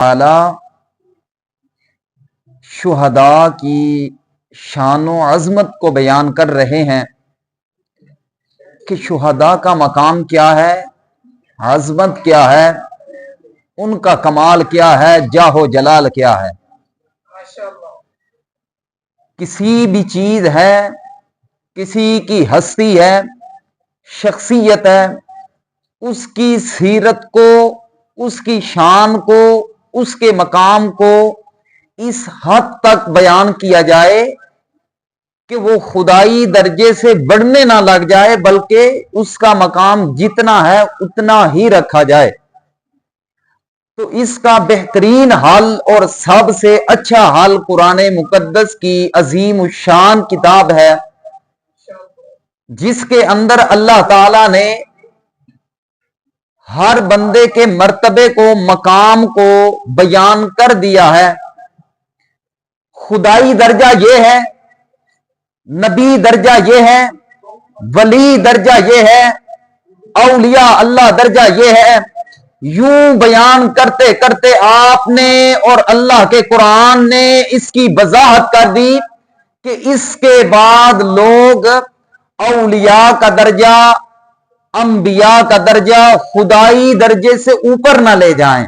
تعالی شہداء کی شان و عظمت کو بیان کر رہے ہیں کہ شہداء کا مقام کیا ہے، عظمت کیا ہے، ان کا کمال کیا ہے، جاہ و جلال کیا ہے۔ کسی بھی چیز ہے، کسی کی ہستی ہے، شخصیت ہے، اس کی سیرت کو، اس کی شان کو، اس کے مقام کو اس حد تک بیان کیا جائے کہ وہ خدائی درجے سے بڑھنے نہ لگ جائے، بلکہ اس کا مقام جتنا ہے اتنا ہی رکھا جائے۔ تو اس کا بہترین حل اور سب سے اچھا حل قرآن مقدس کی عظیم الشان کتاب ہے، جس کے اندر اللہ تعالی نے ہر بندے کے مرتبے کو، مقام کو بیان کر دیا ہے۔ خدائی درجہ یہ ہے، نبی درجہ یہ ہے، ولی درجہ یہ ہے، اولیاء اللہ درجہ یہ ہے۔ یوں بیان کرتے کرتے آپ نے اور اللہ کے قرآن نے اس کی وضاحت کر دی کہ اس کے بعد لوگ اولیاء کا درجہ، انبیاء کا درجہ، خدائی درجے سے اوپر نہ لے جائیں۔